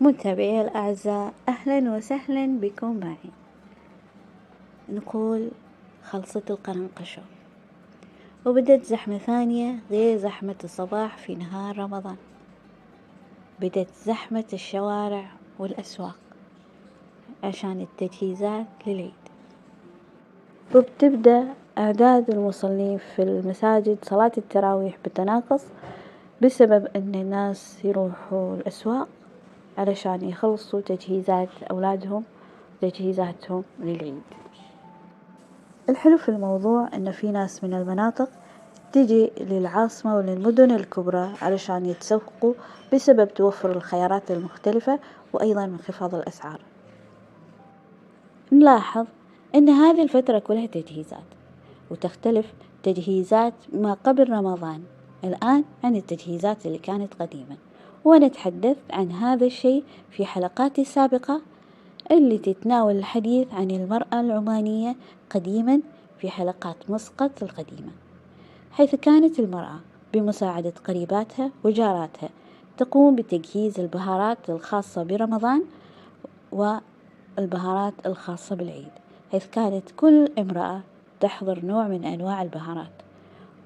متابعي الأعزاء، أهلا وسهلا بكم معي. نقول خلصت القرنقشة وبدت زحمة ثانية غير زحمة الصباح في نهار رمضان. بدت زحمة الشوارع والأسواق عشان التجهيزات للعيد، وبتبدأ أعداد المصلين في المساجد صلاة التراويح بتناقص بسبب أن الناس يروحوا الأسواق علشان يخلصوا تجهيزات أولادهم وتجهيزاتهم للعيد. الحلو في الموضوع أن في ناس من المناطق تجي للعاصمة وللمدن الكبرى علشان يتسوقوا بسبب توفر الخيارات المختلفة وأيضا انخفاض الأسعار. نلاحظ أن هذه الفترة كلها تجهيزات، وتختلف تجهيزات ما قبل رمضان الآن عن التجهيزات اللي كانت قديما، ونتحدث عن هذا الشيء في حلقات السابقة اللي تتناول الحديث عن المرأة العمانية قديما في حلقات مسقط القديمة، حيث كانت المرأة بمساعدة قريباتها وجاراتها تقوم بتجهيز البهارات الخاصة برمضان والبهارات الخاصة بالعيد، حيث كانت كل امرأة تحضر نوع من أنواع البهارات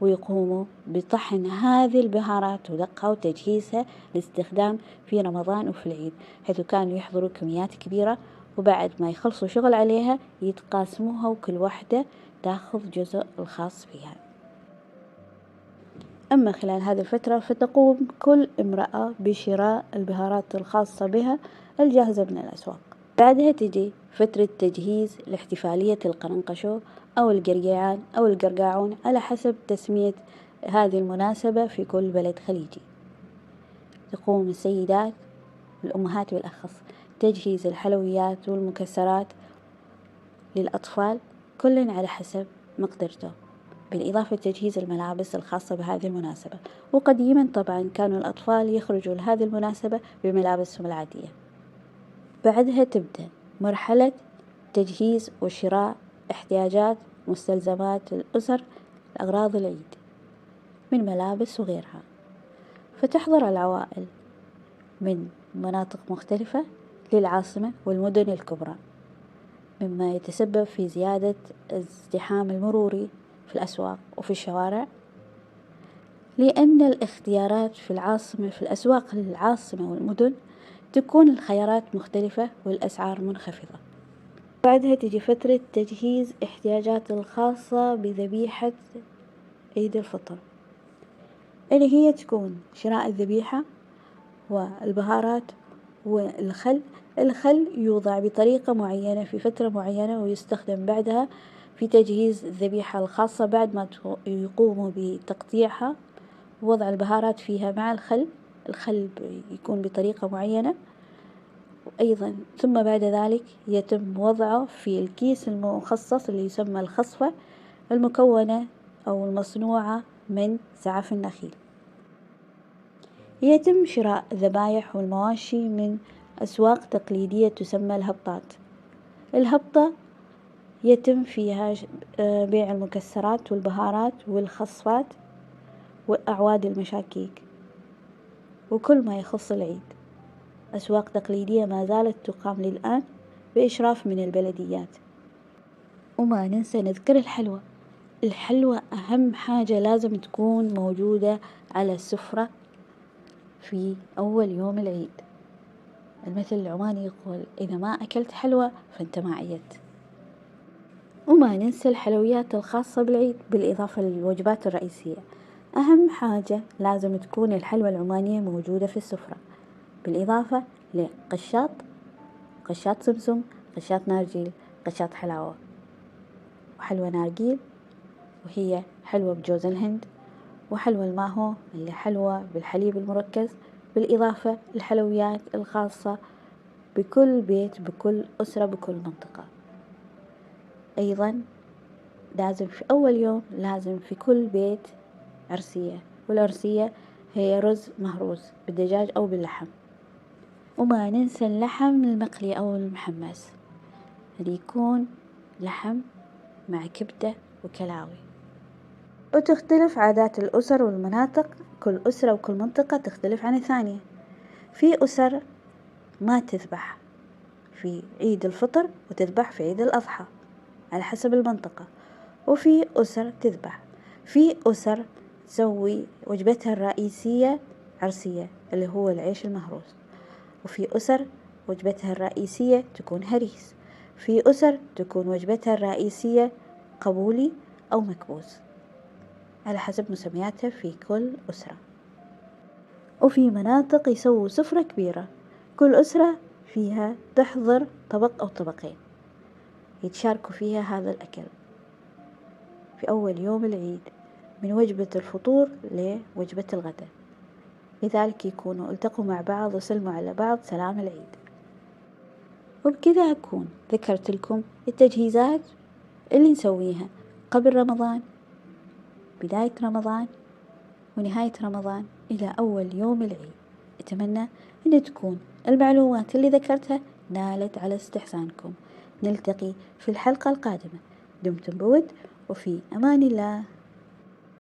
ويقوموا بطحن هذه البهارات ودقها وتجهيزها لاستخدام في رمضان وفي العيد، حيث كانوا يحضروا كميات كبيرة وبعد ما يخلصوا شغل عليها يتقاسموها وكل واحدة تاخذ جزء الخاص فيها. أما خلال هذه الفترة فتقوم كل امرأة بشراء البهارات الخاصة بها الجاهزة من الأسواق. بعدها تجي فترة تجهيز لاحتفالية القرنقشو أو القرقيعان أو القرقاعون على حسب تسمية هذه المناسبة في كل بلد خليجي. تقوم السيدات الأمهات بالأخص تجهيز الحلويات والمكسرات للأطفال كل على حسب مقدرته، بالإضافة لتجهيز الملابس الخاصة بهذه المناسبة. وقديما طبعا كانوا الأطفال يخرجوا لهذه المناسبة بملابسهم العادية. بعدها تبدأ مرحلة تجهيز وشراء احتياجات مستلزمات الأسر لأغراض العيد من ملابس وغيرها، فتحضر العوائل من مناطق مختلفة للعاصمة والمدن الكبرى، مما يتسبب في زيادة الازدحام المروري في الأسواق وفي الشوارع، لأن الاختيارات في العاصمة في الأسواق العاصمة والمدن تكون الخيارات مختلفة والأسعار منخفضة. بعدها تجي فترة تجهيز احتياجات الخاصة بذبيحة عيد الفطر، اللي هي تكون شراء الذبيحة والبهارات والخل. الخل يوضع بطريقة معينة في فترة معينة ويستخدم بعدها في تجهيز الذبيحة الخاصة بعد ما يقوموا بتقطيعها ووضع البهارات فيها مع الخل. الخل يكون بطريقة معينة، وأيضا ثم بعد ذلك يتم وضعه في الكيس المخصص اللي يسمى الخصفة المكونة أو المصنوعة من سعف النخيل. يتم شراء الذبائح والمواشي من أسواق تقليدية تسمى الهبطات. الهبطة يتم فيها بيع المكسرات والبهارات والخصفات وأعواد المشاكيك وكل ما يخص العيد. أسواق تقليدية ما زالت تقام للآن بإشراف من البلديات. وما ننسى نذكر الحلوى. الحلوى أهم حاجة لازم تكون موجودة على السفرة في أول يوم العيد. المثل العماني يقول إذا ما أكلت حلوى فأنت ما عيدت. وما ننسى الحلويات الخاصة بالعيد بالإضافة للوجبات الرئيسية. أهم حاجة لازم تكون الحلوى العمانية موجودة في السفرة، بالإضافة قشاط سمسم، قشاط نارجيل، قشاط حلاوة، وحلوى نارجيل وهي حلوى بجوز الهند، وحلوى الماهو اللي حلوى بالحليب المركز، بالإضافة للحلويات الخاصة بكل بيت بكل أسرة بكل منطقة. أيضا لازم في أول يوم لازم في كل بيت عرسية، والعرسية هي رز مهروس بالدجاج أو باللحم. وما ننسى اللحم المقلي أو المحمس اللي يكون لحم مع كبدة وكلاوي. وتختلف عادات الأسر والمناطق، كل أسرة وكل منطقة تختلف عن الثانية. في أسر ما تذبح في عيد الفطر وتذبح في عيد الأضحى على حسب المنطقة. وفي أسر تذبح، في أسر تسوي وجبتها الرئيسية عرسية اللي هو العيش المهروس، وفي أسر وجبتها الرئيسية تكون هريس، في أسر تكون وجبتها الرئيسية قبولي أو مكبوس على حسب مسمياتها في كل أسرة. وفي مناطق يسووا سفرة كبيرة، كل أسرة فيها تحضر طبق أو طبقين يتشاركوا فيها هذا الأكل في أول يوم العيد من وجبة الفطور لوجبة الغداء، لذلك يكونوا التقوا مع بعض وسلموا على بعض سلام العيد. وبكذا أكون ذكرت لكم التجهيزات اللي نسويها قبل رمضان، بداية رمضان، ونهاية رمضان، إلى أول يوم العيد. أتمنى أن تكون المعلومات اللي ذكرتها نالت على استحسانكم. نلتقي في الحلقة القادمة، دمتم بود وفي أمان الله.